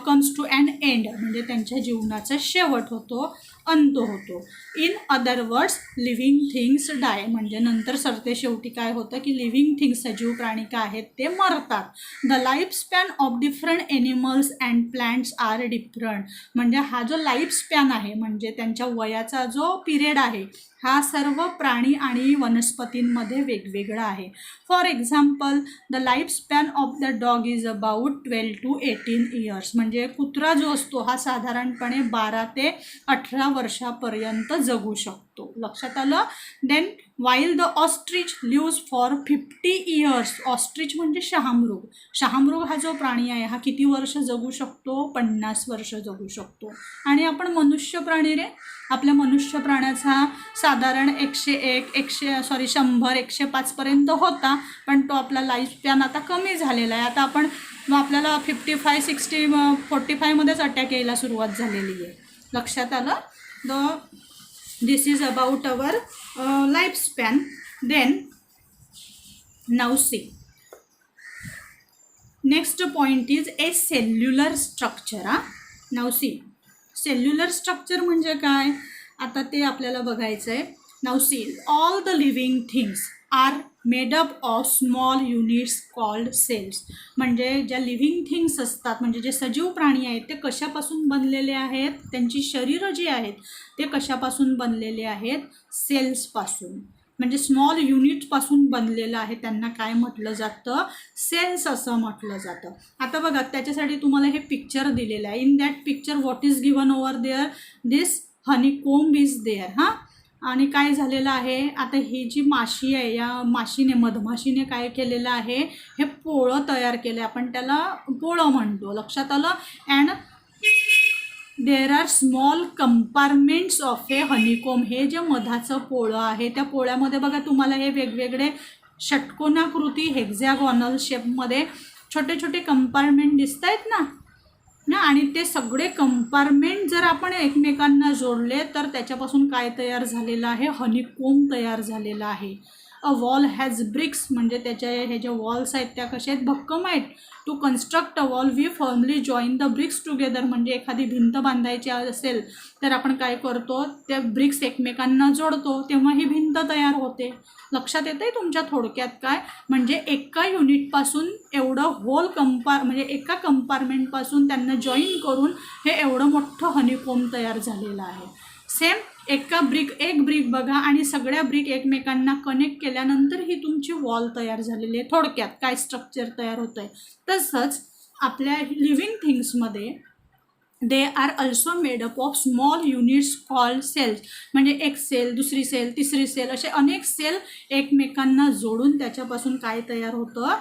comes to an end म्हणजे त्यांच्या जीवनाचा शेवट होतो, अंत होतो. In other words living things die म्हणजे नंतर सरते शेवटी काय होतं की लिव्हिंग थिंग्स सजीव प्राणी काय आहेत ते मरतात. The life span of different animals and plants are different म्हणजे हा जो लाईफ स्पॅन आहे म्हणजे त्यांच्या वयाचा जो पिरियड आहे हा सर्व प्राणी आणि वनस्पतींमध्ये वेगवेगळा आहे. For example the life span of the dog is about 12 to 18 years म्हणजे कुत्रा जो असतो हा साधारणपणे 12 ते 18 वर्षापर्यंत जगू शकतो, लक्षात आलं. Then while the ostrich lives for 50 years. Ostrich म्हणजे शहामृग. शहामृग हा जो प्राणी आहे हा किती वर्ष जगू शकतो? 50 वर्ष जगू शकतो. आणि आपण मनुष्य प्राणी रे, आपल्या मनुष्य प्राण्याचा साधारण 100 105 पर्यंत होता, पण तो आपला लाईफ स्पॅन आता कमी झालेला आहे. आता आपण आपल्याला 55 60 45मध्येच अटॅक यायला सुरुवात झालेली आहे, लक्षात आलं. This is about our life span. Then now see next point is a cellular structure. Now see cellular structure म्हणजे काय आता ते आपल्याला बघायचं आहे. Now see all the living things are made up of small units called cells. म्हणजे ज्या living things असतात म्हणजे जे सजीव प्राणी आहेत ते कशापासून बनलेले आहेत, त्यांची शरीरं जी आहेत ते कशापासून बनलेले आहेत? सेल्सपासून. म्हणजे स्मॉल युनिटपासून बनलेलं आहे, त्यांना काय म्हटलं जातं? सेल्स असं म्हटलं जातं. आता बघा त्याच्यासाठी तुम्हाला हे पिक्चर दिलेलं आहे. In that picture what is given over there? This honeycomb is there. हां, आणि काय झालेलं आहे आता ही जी माशी आहे या माशीने मधमाशीने काय केलेलं आहे? हे पोळं तयार केलं आहे, आपण त्याला पोळं म्हणतो, लक्षात आलं. And there are small compartments of ए हनीकोम. हे जे मधाचं पोळं आहे त्या पोळ्यामध्ये बघा तुम्हाला हे वेगवेगळे षटकोनाकृती हेक्झॅगॉनल शेपमध्ये छोटे छोटे कंपार्टमेंट दिसत आहेत ना, आणि ते सगळे कंपार्टमेंट जर आपण एकमेकांना जोडले तर त्याच्यापासून काय तयार झालेलं आहे? हनीकोम तयार झालेला आहे. अ वॉल हॅज ब्रिक्स म्हणजे त्याच्या हे ज्या वॉल्स आहेत त्या कशा आहेत? भक्कम आहेत. To construct a wall we firmly join the bricks together म्हणजे एखादी भिंत बांधायची असेल तर आपण काय करतो? त्या ब्रिक्स एकमेकांना जोडतो तेव्हा ही भिंत तयार होते. लक्षात येतं आहे तुमच्या थोडक्यात काय म्हणजे एका युनिटपासून एवढं होल म्हणजे एका कंपार्टमेंटपासून त्यांना जॉईन करून हे एवढं मोठं हनीकोम तयार झालेलं आहे. सेम एक ब्रिक बघा आणि सगळ्या ब्रिक एकमेकांना कनेक्ट केल्यानंतर ही तुमची वॉल तयार झालेली आहे. थोडक्यात काय स्ट्रक्चर तयार होतं आहे. तसंच आपल्या लिव्हिंग थिंग्समध्ये they are also made up of small units called cells म्हणजे एक सेल, दुसरी सेल, तिसरी सेल असे अनेक सेल एकमेकांना जोडून त्याच्यापासून काय तयार होतं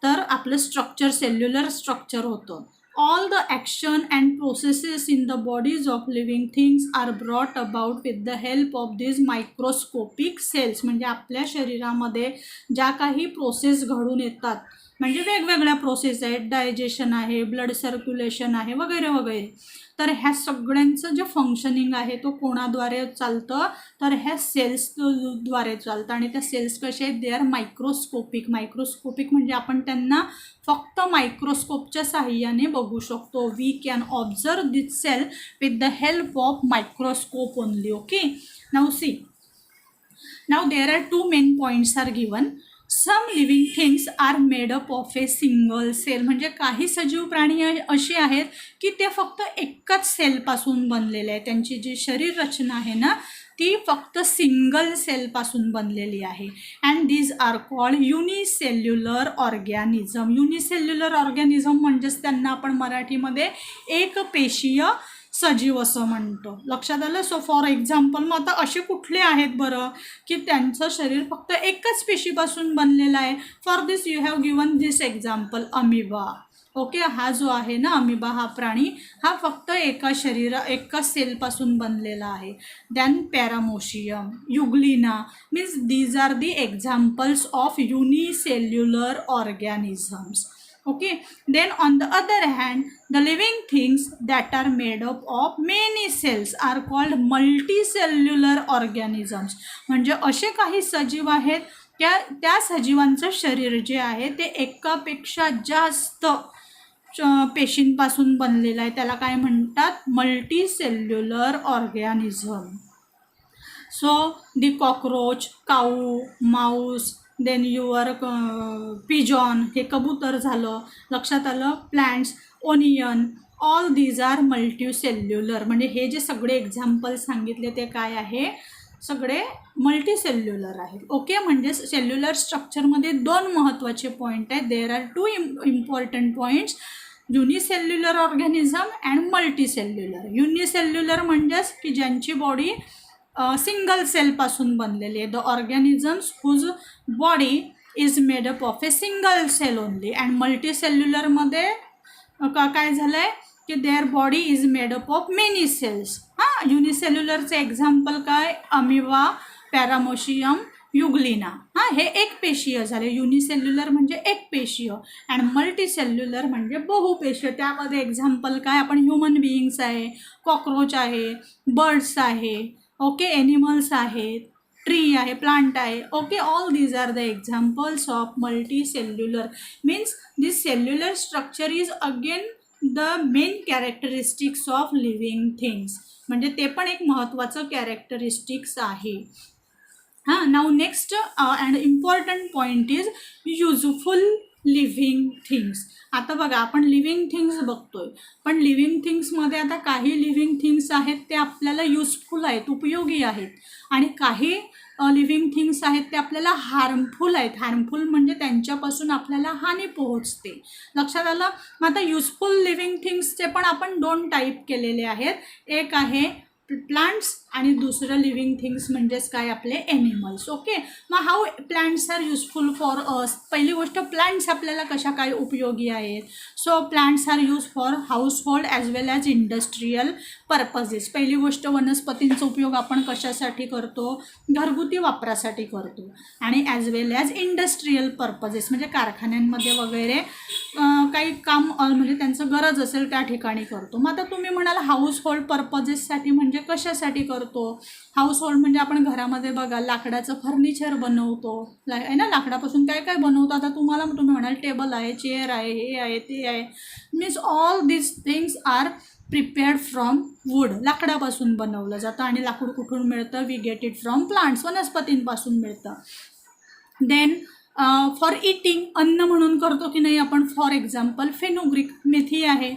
तर आपलं स्ट्रक्चर सेल्युलर स्ट्रक्चर होतं. All the action and processes in the bodies of living things are brought about with the help of these microscopic cells. म्हणजे आपल्या शरीरामध्ये ज्या काही प्रोसेस घडून येतात म्हणजे वेगवेगळ्या प्रोसेस आहेत, डायजेशन आहे, ब्लड सर्क्युलेशन आहे वगैरे वगैरे, तर ह्या सगळ्यांचं जे फंक्शनिंग आहे तो कोणाद्वारे चालतं तर ह्या सेल्सद्वारे चालतं. आणि त्या सेल्स कसे आहेत? They are microscopic. मायक्रोस्कोपिक म्हणजे आपण त्यांना फक्त मायक्रोस्कोपच्या साहाय्याने बघू शकतो. We can observe this cell with the help of microscope only. Okay, now see now there are 2 main points are given. Some living things are made up of a single cell म्हणजे काही सजीव प्राणी असे आहेत की ते फक्त एकाच सेलपासून बनलेले आहे. त्यांची जी शरीर रचना आहे ना ती फक्त सिंगल सेलपासून बनलेली आहे. And these are called unicellular organism. Unicellular organism म्हणजेच त्यांना आपण मराठीमध्ये एकपेशीय सजीव असं म्हणतो. लक्षात आलं. सो फॉर एक्झाम्पल मग आता असे कुठले आहेत बरं की त्यांचं शरीर फक्त एकच पेशीपासून बनलेलं आहे. For this you have given this example amoeba. Okay, हा जो आहे ना अमिबा हा प्राणी हा फक्त एका सेलपासून बनलेला आहे. Then paramecium, euglena means these are the examples of unicellular organisms. Okay, then on the other hand, the living things that are made up of many cells are called multicellular organisms. म्हणजे असे काही सजीव आहेत त्या सजीवांचं शरीर जे आहे ते एकापेक्षा जास्त पेशींपासून बनलेलं आहे, त्याला काय म्हणतात, multicellular organism. So the cockroach, cow, mouse, then your pigeon, हे कबूतर झालं, लक्षात आलं, plants, onion, all these are multicellular. म्हणजे हे जे सगळे एक्झाम्पल सांगितले ते काय आहे, सगळे मल्टीसेल्युलर आहेत. ओके, म्हणजे सेल्युलर स्ट्रक्चरमध्ये दोन महत्त्वाचे पॉईंट आहेत. There are two important points, unicellular organism and multicellular. Unicellular म्हणजेच की ज्यांची बॉडी सिंगल सेलपासून बनलेली आहे. The organisms whose body is made up of a single cell only. And मल्टीसेल्युलरमध्ये काय झालं आहे की their body is made up of many cells. हां, युनिसेल्युलरचे एक्झाम्पल काय, अमिबा, पॅरामोशियम, युग्लिना. हां, हे एक पेशीय झाले. युनिसेल्युलर म्हणजे एक पेशीय अँड मल्टीसेल्युलर म्हणजे बहुपेशीय. त्यामध्ये एक्झाम्पल काय, आपण ह्युमन बिईंग्स आहे, कॉकरोच आहे, बर्ड्स आहे, ओके, एनिमल्स आहेत, ट्री आहे, प्लांट आहे. Okay, all these are the examples of multicellular. Means this cellular structure is again the main characteristics of living things. म्हणजे ते पण एक महत्त्वाचं कॅरेक्टरिस्टिक्स आहे. हां, now next and important point is useful living things. आता बघा, आपण लिव्हिंग थिंग्स बघतोय, पण लिव्हिंग थिंग्समध्ये आता काही लिव्हिंग थिंग्स आहेत ते आपल्याला युजफुल आहेत, उपयोगी आहेत, आणि काही लिव्हिंग थिंग्स आहेत ते आपल्याला हार्मफुल आहेत. हार्मफुल म्हणजे त्यांच्यापासून आपल्याला हानी पोहोचते. लक्षात आलं. मग आता युजफुल लिव्हिंग थिंग्सचे पण आपण दोन टाईप केलेले आहेत. एक आहे प्लांट्स आणि दुसरं लिव्हिंग थिंग्स म्हणजेच काय, आपले एनिमल्स. ओके, मग how plants are useful for us. पहिली गोष्ट, प्लांट्स आपल्याला कशा काय उपयोगी आहेत. So plants are use for household as well as industrial purposes. पहिली गोष्ट, वनस्पतींचा उपयोग आपण कशासाठी करतो, घरगुती वापरासाठी करतो, आणि as well as industrial purposes म्हणजे कारखान्यांमध्ये वगैरे काही काम म्हणजे त्यांचं गरज असेल त्या ठिकाणी करतो. मग आता तुम्ही म्हणाल हाऊसहोल्ड पर्पजेससाठी म्हणजे कशासाठी करतो. हाऊसहोल्ड म्हणजे आपण घरामध्ये बघा लाकडाचं फर्निचर बनवतो आहे ना, लाकडापासून काय काय बनवतो. आता तुम्ही म्हणाल टेबल आहे, चेअर आहे, हे आहे, ते आहे. Means all this things are prepared from wood. लाकडापासून बनवलं जातं. आणि लाकूड कुठून मिळतं, we get it from plants, वनस्पतींपासून मिळतं. देन फॉर इटिंग, अन्न म्हणून करतो की नाही आपण. फॉर एक्झाम्पल फेनुग्रीक, मेथी आहे,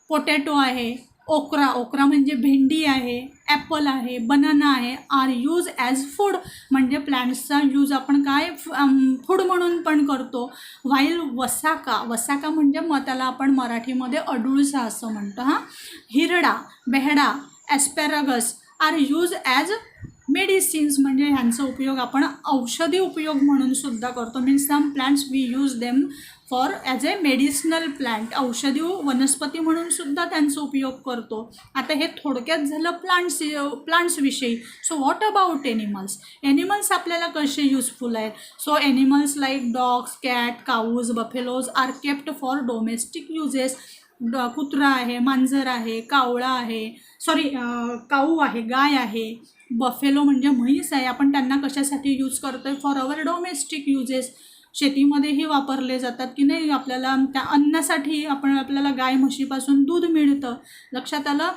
पोटॅटो आहे, ओकरा म्हणजे भेंडी आहे, ॲपल आहे, बनाना आहे, आर यूज ॲज फूड. म्हणजे प्लांट्सचा यूज आपण काय फूड म्हणून पण करतो. व्हाईल वसाका म्हणजे त्याला आपण मराठीमध्ये अडुळसा असं म्हणतो. हां, हिरडा, बेहडा, asparagus are use as medicines. म्हणजे ह्यांचा उपयोग आपण औषधी उपयोग म्हणून सुद्धा करतो. Means some plants we use them for as a medicinal plant. औषधी वनस्पती म्हणून सुद्धा त्यांचा उपयोग करतो. आता हे थोडक्यात झालं प्लांट्सविषयी. So what about animals. Animals आपल्याला कसे युजफुल आहेत. So animals like dogs, cat, cows, buffaloes are kept for domestic uses. कुत्रा आहे, मांजर आहे, कावळा आहे, काऊ आहे, गाय आहे, बफेलो म्हणजे म्हैस आहे. आपण त्यांना कशासाठी यूज करतो आहे, फॉर अवर डोमेस्टिक युजेस. शेतीमध्येही वापरले जातात की नाही. आपल्याला त्या अन्नासाठी आपल्याला गाय म्हशीपासून दूध मिळतं. लक्षात आलं.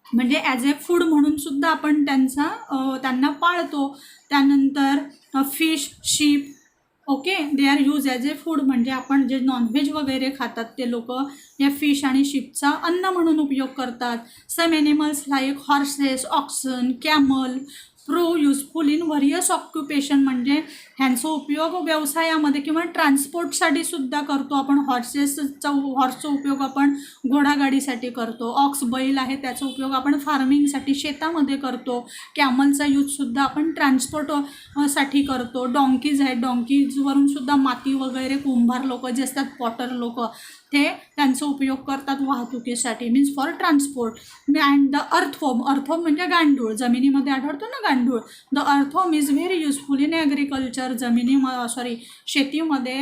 म्हणजे ॲज ए फूड म्हणून सुद्धा आपण त्यांना पाळतो. त्यानंतर fish, ship, okay, they are use as A food. म्हणजे आपण जे नॉनव्हेज वगैरे खातात ते लोक या फिश आणि शिपचा अन्न म्हणून उपयोग करतात. Some animals like horses, oxen, camel pro useful in various occupation. म्हणजे ह्यांचा उपयोग व्यवसायामध्ये किंवा ट्रान्सपोर्टसाठी सुद्धा करतो आपण. हॉर्सचा उपयोग आपण घोडागाडीसाठी करतो. ऑक्स, बैल आहे, त्याचा उपयोग आपण फार्मिंगसाठी शेतामध्ये करतो. कॅमलचा यूजसुद्धा आपण ट्रान्सपोर्टसाठी करतो. डॉंकीज आहेत, डॉंकीजवरून सुद्धा माती वगैरे कुंभार लोक जे असतात, पॉटर लोक, ते त्यांचा उपयोग करतात वाहतुकीसाठी. Means for transport. And the earthworm म्हणजे गांडूळ, जमिनीमध्ये आढळतो ना गांडूळ. The earthworm is very useful in agriculture. तर शेतीमध्ये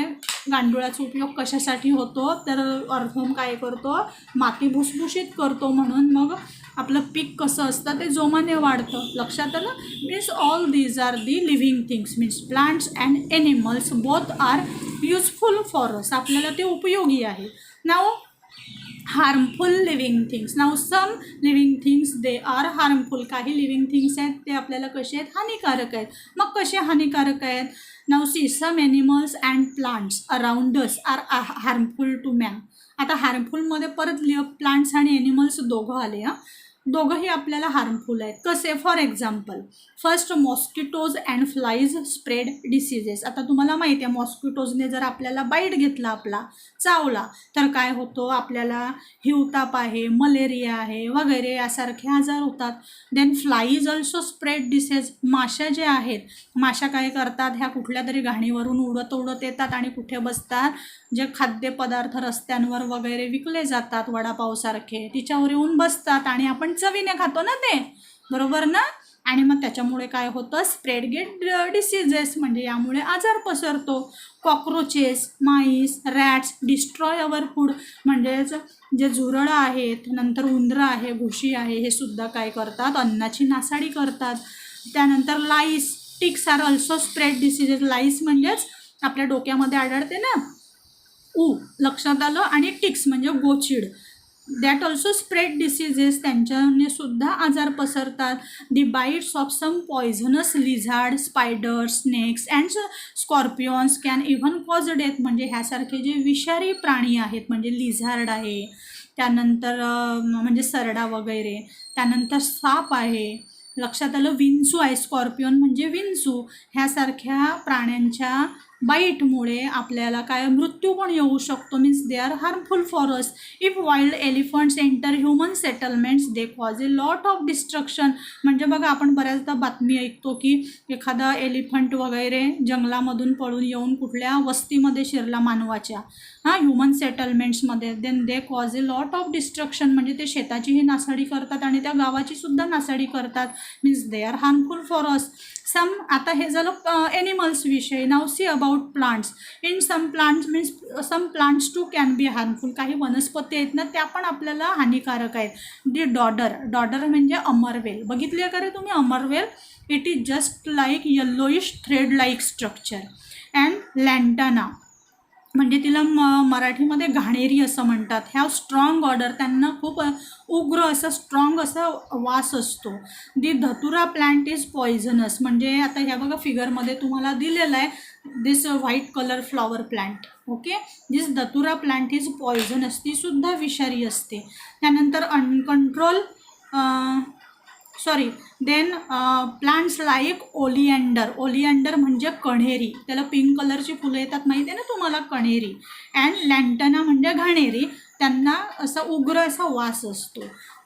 गांडुळाचा उपयोग कशासाठी होतो, तर अर्थवर्म काय करतो, माती भुसभुशीत करतो, म्हणून मग आपलं पीक कसं असतं ते जोमाने वाढतं. लक्षात आलं. Means all these are the living things, means plants and animals both are useful for us, आपल्याला ते उपयोगी आहे. Now harmful living things. Now some living things they are harmful. काही लिव्हिंग थिंग्स आहेत ते आपल्याला कसे आहेत, हानिकारक आहेत. मग कसे हानिकारक आहेत. Now see some animals and plants around us are harmful to man. आता हार्मफुलमध्ये परत प्लांट्स आणि एनिमल्स दोघं आले. दोघंही आपल्याला हार्मफुल आहेत. कसे, for example first mosquitoes and flies spread diseases. आता तुम्हाला माहिती आहे मॉस्किटोजने जर आपल्याला बाईट घेतला, आपला चावला, तर काय होतो, आपल्याला हिवताप आहे, मलेरिया आहे वगैरे यासारखे आजार होतात. Then flies also spread disease. माशा जे आहेत, माशा काय करतात, ह्या कुठल्या तरी घाणीवरून उडत उडत येतात आणि कुठे बसतात, जे खाद्यपदार्थ रस्त्यांवर वगैरे विकले जातात वडापावसारखे, तिच्यावर येऊन बसतात आणि आपण चवीने खातो ना ते, बरोबर ना. आणि मग त्याच्यामुळे काय होतं, स्प्रेड गेट डिसीजेस, म्हणजे यामुळे आजार पसरतो. Cockroaches, MICE, rats destroy our food, म्हणजेच जे झुरळं आहेत, नंतर उंदरं आहे, घुशी आहे, हे सुद्धा काय करतात, अन्नाची नासाडी करतात. त्यानंतर lice, ticks are also spread diseases. Lice म्हणजेच आपल्या डोक्यामध्ये आढळते ना, लक्षात आलं. आणि टिक्स म्हणजे गोचिड, दॅट ऑल्सो स्प्रेड डिसीजेस, त्यांच्याने सुद्धा आजार पसरतात. The bites of some poisonous lizard, spiders, snakes and scorpions can even cause death. म्हणजे ह्यासारखे जे विषारी प्राणी आहेत, म्हणजे लिझार्ड आहे, त्यानंतर म्हणजे सरडा वगैरे, त्यानंतर साप आहे, लक्षात आलं. विंचू आहे, स्कॉर्पियन म्हणजे विंचू, ह्यासारख्या प्राण्यांच्या बाईटमुळे आपल्याला काय मृत्यू पण येऊ शकतो. Means they are harmful for us. If wild elephants enter human settlements they cause a lot of destruction. म्हणजे बघा आपण बऱ्याचदा बातमी ऐकतो की एखादा एलिफंट वगैरे जंगलामधून पळून येऊन कुठल्या वस्तीमध्ये शिरला मानवाच्या, ह्युमन सेटलमेंट्समध्ये, then they cause a lot of destruction, म्हणजे ते शेताचीही नासाडी करतात आणि त्या गावाची सुद्धा नासाडी करतात. Means they are harmful for us. Some, आता हे झालं एनिमल्स विषयी. Now see about plants. In some plants means some plants too can be harmful. काही वनस्पती आहेत ना, त्या पण आपल्याला हानिकारक आहेत. दी डॉडर, डॉडर म्हणजे अमरवेल. बघितली आहे का रे तुम्ही अमरवेल? It is just like yellowish thread like structure. And lantana म्हणजे तिला मराठीमध्ये घाणेरी असं म्हणतात. ह्या स्ट्रॉंग ऑर्डर, त्यांना खूप उग्र असं स्ट्रॉंग असा वास असतो. दी धतुरा प्लांट इज पॉयझनस. म्हणजे आता ह्या बघा फिगरमध्ये तुम्हाला दिलेलं आहे, this white colour flower plant. Okay, this datura plant is poisonous, ती सुद्धा विषारी असते. त्यानंतर uncontrol then plants like oleander. Oleander म्हणजे कण्हेरी, त्याला पिंक कलरची फुलं येतात माहिती आहे ना तुम्हाला, कण्हेरी. अँड लँटना म्हणजे घाणेरी, त्यांना असा उग्र असा वास असतो.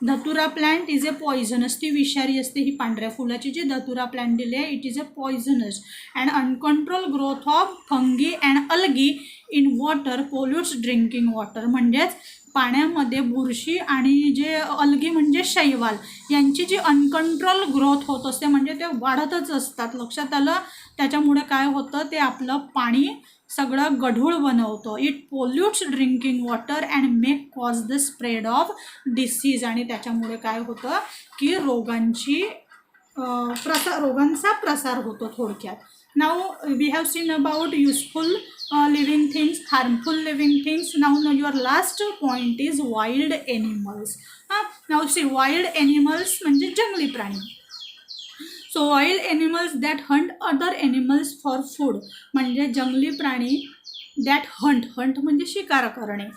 धतुरा प्लांट इज ए पॉयझनस, ती विषारी असते. ही पांढऱ्या फुलाची जी धतुरा प्लांट दिली आहे, it is a poisonous. And uncontrol growth of fungi and algae in water pollutes drinking water. म्हणजेच पाण्यामध्ये बुरशी आणि जे अल्गी म्हणजे शैवाल यांची जी अनकंट्रोल ग्रोथ होत असते, म्हणजे ते वाढतच असतात. लक्षात आलं. त्याच्यामुळे काय होतं, ते आपलं पाणी सगळं गढूळ बनवतं. It pollutes drinking water and make cause the spread of disease. आणि त्याच्यामुळे काय होतं की रोगांचा प्रसार होतो थोडक्यात. Now we have seen about useful living things, harmful living things. Now your last point is wild animals. Now see, wild animals म्हणजे जंगली प्राणी. So wild animals that hunt other animals for food. म्हणजे जंगली प्राणी that hunt म्हणजे शिकार करणे,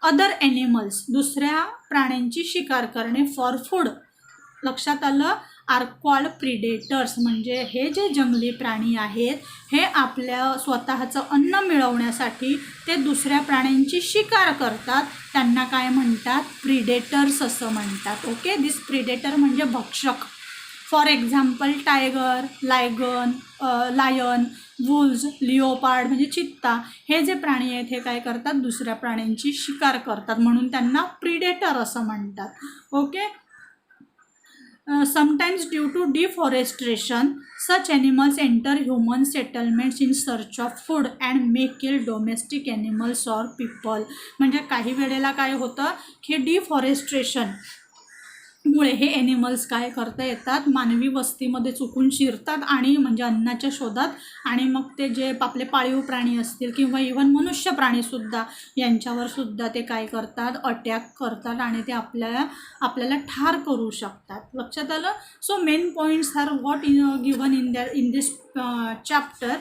other animals दुसऱ्या प्राण्यांची शिकार करणे, for food. लक्षात आलं. Are called predators. म्हणजे हे जे जंगली प्राणी आहेत, हे आपल्या स्वतःचं अन्न मिळवण्यासाठी ते दुसऱ्या प्राण्यांची शिकार करतात. त्यांना काय म्हणतात, प्रिडेटर्स असं म्हणतात. ओके, दिस प्रिडेटर म्हणजे भक्षक. For example tiger, lion, wolves, leopard म्हणजे चित्ता, हे जे प्राणी आहेत हे काय करतात, दुसऱ्या प्राण्यांची शिकार करतात, म्हणून त्यांना प्रिडेटर असं म्हणतात. Okay. Sometimes due to deforestation, such animals enter human settlements in search of food and may kill domestic animals or people. म्हणजे काही वेळेला काय होतं की डिफॉरेस्ट्रेशन मुळे हे ॲनिमल्स काय करता येतात, मानवी वस्तीमध्ये चुकून शिरतात आणि म्हणजे अन्नाच्या शोधात, आणि मग ते जे आपले पाळीव प्राणी असतील किंवा इव्हन मनुष्य प्राणीसुद्धा यांच्यावर सुद्धा ते काय करतात, अटॅक करतात आणि ते आपल्याला ठार करू शकतात. लक्षात आलं. So main points are what given in this chapter,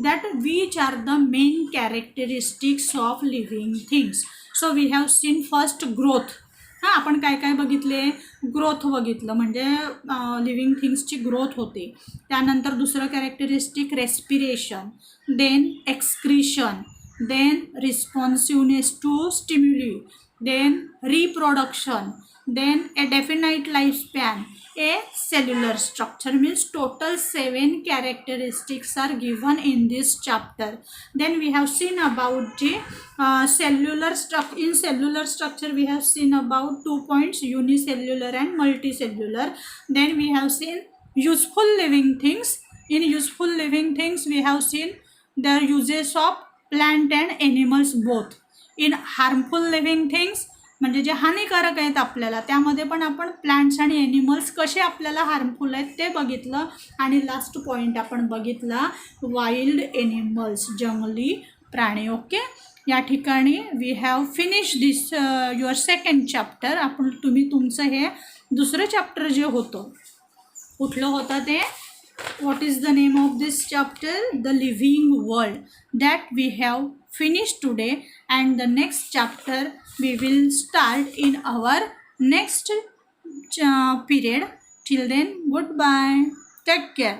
that which are the main characteristics of living things. So we have seen first growth. हां, आपण काय काय बघितले, ग्रोथ बघितलं म्हणजे लिव्हिंग थिंग्सची ग्रोथ होते. त्यानंतर दुसरं characteristic respiration, then excretion, then responsiveness to stimuli, then reproduction, then a definite lifespan, a cellular structure. Means total 7 characteristics are given in this chapter. Then we have seen about the cellular structure. In cellular structure we have seen about 2 points, unicellular and multicellular. Then we have seen useful living things. In useful living things we have seen the uses of plant and animals both. In harmful living things म्हणजे जे हानिकारक आहेत आपल्याला, त्यामध्ये पण आपण plants आणि animals कसे आपल्याला हार्मफुल आहेत ते बघितलं. आणि लास्ट पॉईंट आपण बघितला वाईल्ड ॲनिमल्स, जंगली प्राणी. ओके, या ठिकाणी we have finish this your second chapter. तुम्ही तुमचं हे दुसरं चॅप्टर जे होतं, कुठलं होतं ते, what is the name of this chapter, the living world, that we have finished today, and the next chapter we will start in our next period. Till then, goodbye, take care.